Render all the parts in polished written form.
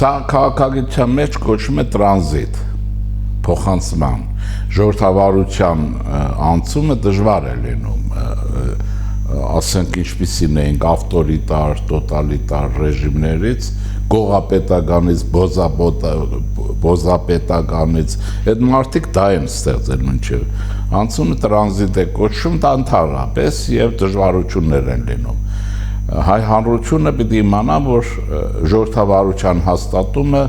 Սա քաղաքագիտության մեջ կոչվում է տրանզիտ, փոխանցման, ժողովրդավարության անցումը դժվար է լինում, ասենք ինչպիսին էինք ավտորիտար, տոտալիտար ռեժիմներից, գողապետականից, բոզապետականից, այդ մարդիկ դա են ստեղծել մինչև անցումը տրանզիտ է կոչվում, դա ընդհանրապես եւ դժվարություններ են լինում։ Հայ հանրությունը պիտի իմանա, որ ժողովրդավարության հաստատումը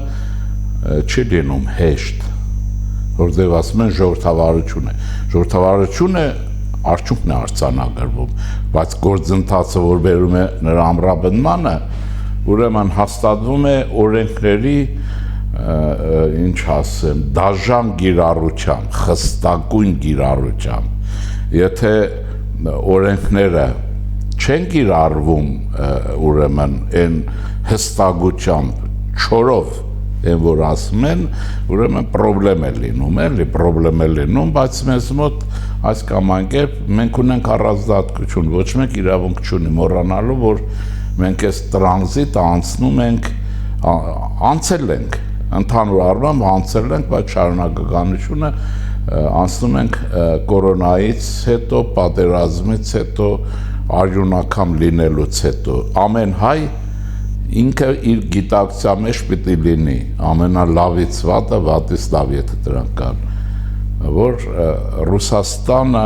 չի լինում հեշտ, որտեղ ասում են ժողովրդավարություն է։ Ժողովրդավարությունը արդյունքն է արձանագրվում, բայց գործընթացը, որ բերում է նրա ամրապնդմանը, ուրեմն հաստատվում է օրենքների, ինչ ասեմ, դաժան գիրառությամբ, խստակույն գիրառությամբ։ Եթե օրենքները չեն գիրառվում, ուրեմն այն հստակությամբ, չորով, այն որ ասում են, ուրեմն պրոբլեմ է լինում, բայց մեզ մոտ այս կամ այն կերպ մենք ունենք առանձնահատկություն, ոչ մեկ իրավունք չունի մոռանալու, որ մենք այս տրանզիտ անցնում ենք, անցել ենք, ընդհանուր առմամբ անցել ենք, բայց շարունակականությունը անցնում ենք կորոնայից հետո, պատերազմից հետո, արյունաքամ լինելուց հետո, ամեն հայ ինքը իր գիտակցության մեջ պիտի լինի, ամենալավից վատը, վատից լավ, եթե դրանք կան, որ Ռուսաստանը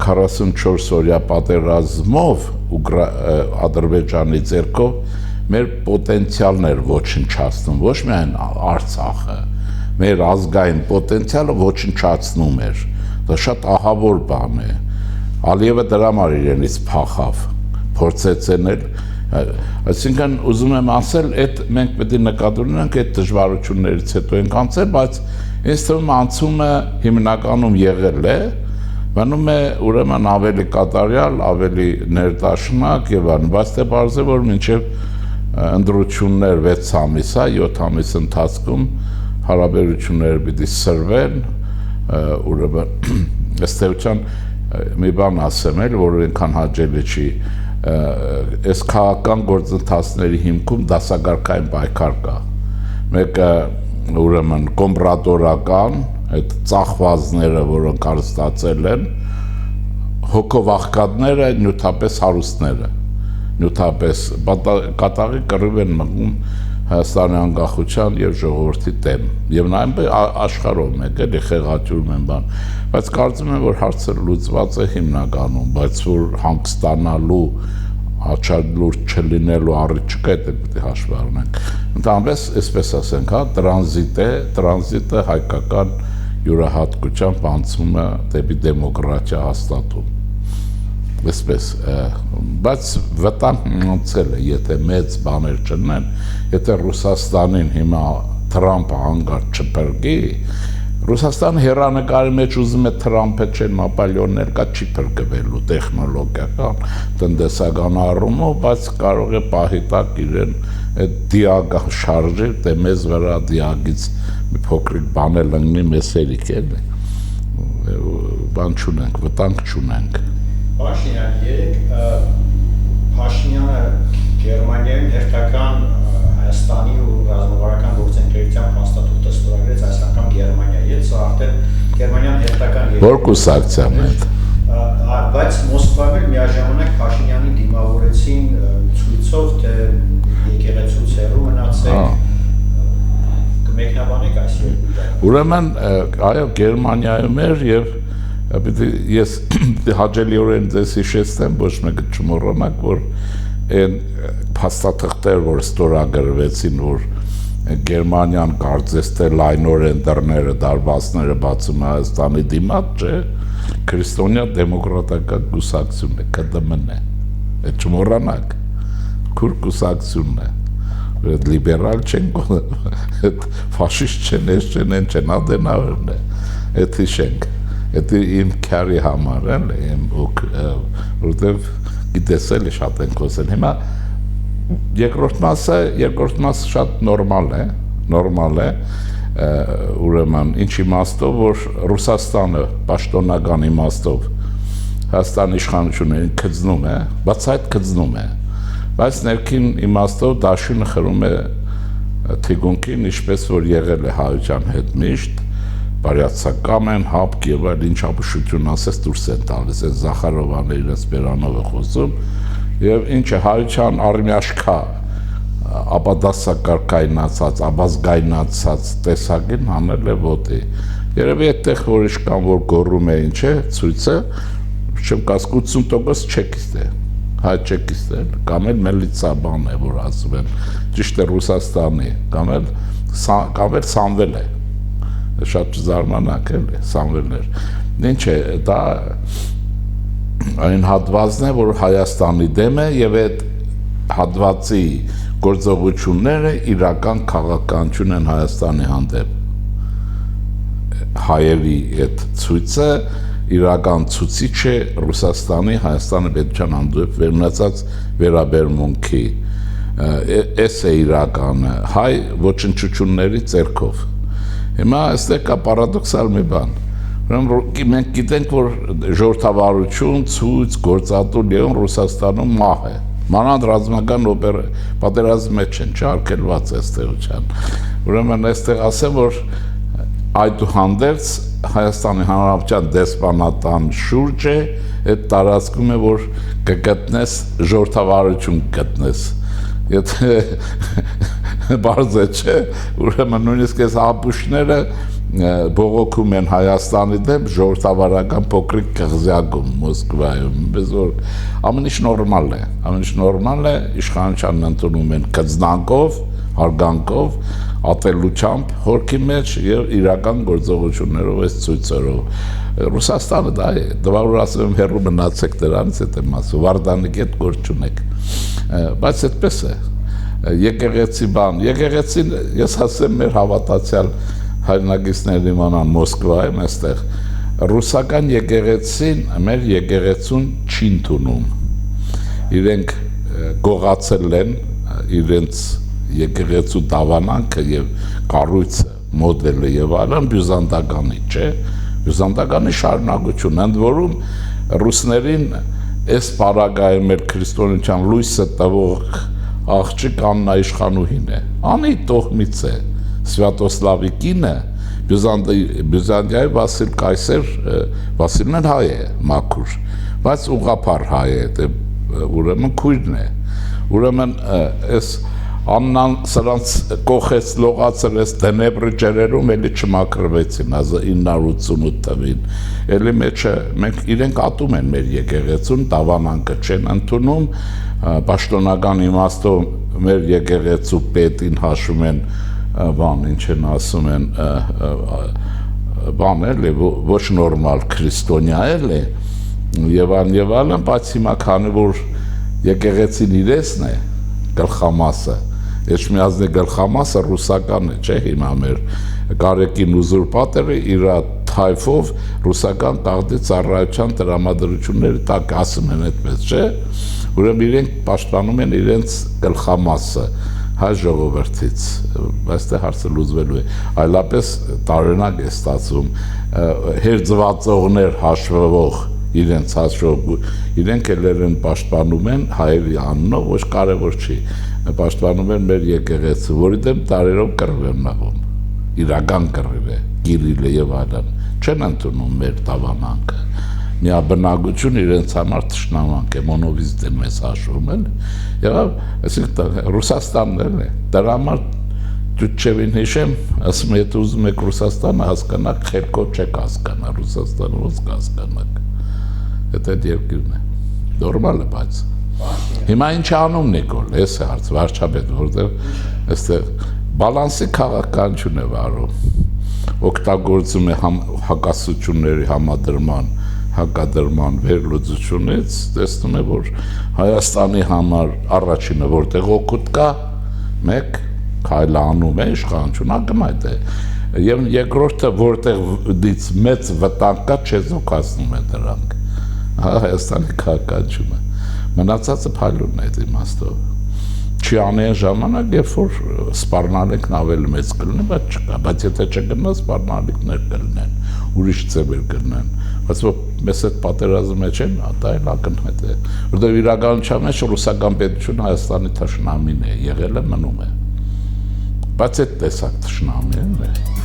44 օրյա պատերազմով Ադրբեջանի ձեռքով մեր պոտենցիալն էր ոչնչացնում, ոչ միայն Արցախը, մեր ազգային պոտենցիալը ոչնչացնում էր, դա շատ ահավոր բան է, Ալիևը դրա համար իրենից փախավ, փորձեց էնել, այսինքն ուզում եմ ասել, այդ մենք պետք է նկատի ունենանք այդ դժվարություններից հետո ենք անցել, բայց ինձ թվում անցումը հիմնականում եղել է, մնում է ուրեմն ավելի կատարյալ, ավելի ներդաշնակ եւ այլն, բայց դե բարձ է որ մինչեւ ընդրություններ 6 ամիս, 7 ամիս ընթացքում հարաբերությունները պիտի սրվեն, ուրեմն ըստ էության մի բան ասեմ էլ, որ այնքան հաճելի չի, այս քաղաքական գործընթացների հիմքում դասակարգային պայքար կա, մեկը ուրեմն կոմպրատորական, այդ ծախվածները, որոնք արստացել են, հոգով աղքատները, նյութապես հարուստները, նյութապես կատաղի կռիվ են մղում Հայաստանի անկախության եւ ժողովրդի դեմ եւ նաեւ աշխարհով մեկ էլի խեղաթյուրում են բան, բայց կարծում եմ որ հարցը լուծված է հիմնականում, բայց որ հանգստանալու աչալուրջ չլինելու առիթ չկա, դա պետք է հաշվի առնենք։ Ընդհանրապես, այսպես ասենք, հա, տրանզիտը հայկական յուրահատկությամբ անցում է դեպի դեմոկրատիա հաստատում։ Այսպես, բայց վտանգ մնացել է, եթե մեծ բաներ չնեն, եթե Ռուսաստանին հիմա Թրամփը հանգարտ չփրկի, Ռուսաստանը հեռանկարի մեջ ուզում է Թրամփը չեն Նապոլեոններ կա չի փրկվելու տեխնոլոգիական, տնտեսական առումով, բայց կարող է պահի տակ իրեն այդ դիագը շարժել, թե մեզ վրա դիագից մի փոքրիկ բան էլ ընկնի մեզ հերիք էլ բան չունենք, վտանգ չունենք։ Փաշինյան, երեք Փաշինյանը Գերմանիայում հերթական Հայաստանի ու ռազմավարական գործընկերության հաստատող ստորագրեց այս անգամ Գերմանիայի հետ, սա արդեն Գերմանիան հերթական որ կուսակցության հետ։ Բայց Մոսկվայում էլ միաժամանակ Փաշինյանին դիմավորեցին ցույցով, թե եկեղեցուց հեռու մնացեք, կմեկնաբանեք այս երկու։ Ուրեմն, այո, Գերմանիայում էր եւ ես հաճելիորեն ձեզ հիշեցնեմ, ոչ մեկը չմոռանաք, որ այն փաստաթղթեր, որ ստորագրվեցին, որ Գերմանիան կարծես թե լայնորեն դռները, դարբասները բացում է Հայաստանի դիմաց, չէ, քրիստոնյա դեմոկրատական կուսակցությունն է, ԿԴՄ-ն է, այդ չմոռանաք, քուր կուսակցությունն է, այդ լիբերալ չեն, այդ ֆաշիստ չեն, այս չեն, այն չեն, ադենաուրն է, այդ հիշենք, այդ իմ քարի համար էլ եմ, որտեվ գիտես էլի շատ են խոսել, հիմա երկրորդ մասը շատ նորմալ է, ուրեմն ինչ իմաստով, որ Ռուսաստանը պաշտոնական իմաստով Հայաստանի իշխանություններին քծնում է, բայց այդ քծնում է, բայց ներքին իմաստով դաշինը խրում է թիկունքին, ինչպես որ եղել է հայության հետ միշտ, բարյացակամ են, հապկ եւ այլ ինչ ապշություն ասես դուրս են տալիս, այս Զախարովան իրենց Բերանովը խոսում, եւ ինչ է հայության արմյաշքա ապադասակարգայնացած, ապազգայնացած տեսակին հանել է ոտի։ Երևի այդտեղ որ իշքան որ գոռում է ինչ է, ցույցը, չեմ կասկ 80% չեկիստ է, հայ չեկիստ է, կամ էլ միլիցիա բան է, որ ասում են, ճիշտ է Ռուսաստանի, կամ էլ Սամվել է, շատ զարմանակ է, Սամվելներ։ Ինչ է, դա այն հատվածն է, որ Հայաստանի դեմ է եւ այդ հատվածի գործողությունները իրական քաղաքականություն են Հայաստանի հանդեպ։ Հայերի այդ ցույցը իրական ցուցիչ է Ռուսաստանի Հայաստանի պետության հանդեպ վերնացած վերաբերմունքի։ Էս է իրականը հայ ոչնչությունների ձեռքով։ Հիմա այստեղ կա պարադոքսալ մի բան։ Ուրեմն մենք գիտենք, որ ժողովրդավարություն, ցույց, գործատու Լեոն Ռուսաստանում մահ է։ Մանավանդ ռազմական պատերազմի մեջ են, չարգելված է ստեղության։ Ուրեմն այստեղ ասեմ, որ այդուհանդերձ Հայաստանի Հանրապետության դեսպանատան շուրջ է, այդ տարածքում է, որ կգտնես ժողովրդավարություն գտնես։ Եթե բարձ է չէ, ուրեմն նույնիսկ այս ապուշները բողոքում են Հայաստանի դեմ ժողովրդավարական փոքրիկ կղզյակում Մոսկվայում, բայց որ ամեն ինչ նորմալ է, իշխանությանն ընդունում են կծնանկով, հարգանքով, ատելությամբ հորքի մեջ եւ իրական գործողություններով այս ցույցերով։ Ռուսաստանը դա է, դվար ասում եմ հերո մնացեք դրանից, այդ եմ ասում, Վարդանիկի հետ գործ չունեք, բայց այդպես է։ Եկեղեցի բան, եկեղեցին, ես ասեմ մեր հավատացյալ հայրենագիցներն իմանան Մոսկվայում այստեղ ռուսական եկեղեցին մեր եկեղեցուն չի ընդունում։ Իրենք գողացել են իրենց եկեղեցու դավանանքը եւ կառույցը, մոդելը եւ այլն բյուզանդականի, չէ, բյուզանդականի շարունակություն, ընդ որում ռուսներին այս պարագայում մեր քրիստոնեության լույսը տվող աղջիկ Աննա իշխանուհին է, անի տոհմից է, Սվյատոսլավի կինը, Բյուզանդիայի Վասիլ Կայսեր, Վասիլն էլ հայ է, մաքուր, բայց ուղղափառ հայ է, ուրեմն քույրն է, ուրեմն այս Աննան սրանց կողեց լողացել այս դնեբրի ջերերում էլի չմաքրվեցին 1988 թվին, էլի մեջը մենք իրենք ատում են մեր եկեղեցուն, տավանանքը չեն ընդունում, պաշտոնական իմաստով մեր եկեղեցու պետին հաշվում են բան, ինչ են ասում են բան էլի, ոչ նորմալ քրիստոնյա էլի եւ այլն, բայց հիմա քանի որ եկեղեցին իրենցն է գլխամասը, Էջմիածնի գլխամասը ռուսական է, չէ, հիմա մեր Կարեկին ուզուրպատորը իր թայֆով ռուսական տաղդի ծառայության տրամադրությունների տակ ասում են այդպես, չէ, ուրեմն իրենք պաշտպանում են իրենց գլխամասը հայ ժողովրդից, բայց դե հարցը լուծվելու է, այլապես տարօրինակ է ստացվում, հերձվածողներ հաշվվող իրենց հաշվող, իրենք էլ պաշտպանում են հայերի անունով, ոչ կարևոր չի, պաշտպանում են մեր եկեղեցու, որի դեմ տարերով կռիվ են մղում, իրական կռիվ է, Կիրիլը եւ այլն, չեն ընդունում մեր տավանանքը, միաբնակություն իրենց համար թշնամանք է, մոնովիզիտ են մեզ հաշվում են, եւ այսինքն Ռուսաստանն է, դրա համար Դուչևին հիշեմ, ասում եթե ուզում եք Ռուսաստանը հասկանաք, խելքով չեք հասկանա, Ռուսաստանը ոնց կհասկանաք, այդ երկիրն է, նորմալ է, բայց հիմա ինչ անում Նիկոլ, ես է հարց, վարչապետ, որտեղ այստեղ բալանսի քաղաքականություն է վարում, օգտագործում է հակասությունների հակադրման վերլուծությունից, տեսնում է, որ Հայաստանի համար առաջինը որտեղ օգուտ կա, մեկ քայլը անում է իշխանություն, ակնհայտ է, եւ երկրորդը որտեղից մեծ վտանգ կա, չեզոքացնում է դրանք, Հայաստանի քաղաքականությունը, մնացածը փայլուն է այդ իմաստով, չի անեն ժամանակ, երբ որ սպառնալիքն ավելի մեծ կլինի, բայց չկա, բայց եթե չգնա, սպառնալիքներ կլինեն, ուրիշ ձևեր կլինեն, բայց որ մեզ այդ պատերազմի մեջ են, դա էլ ակնհայտ է, որտեղ իրականության մեջ ռուսական պետությունը Հայաստանի թշնամին է, եղել է, մնում է, բայց այդ տեսակ թշնամի են մեր։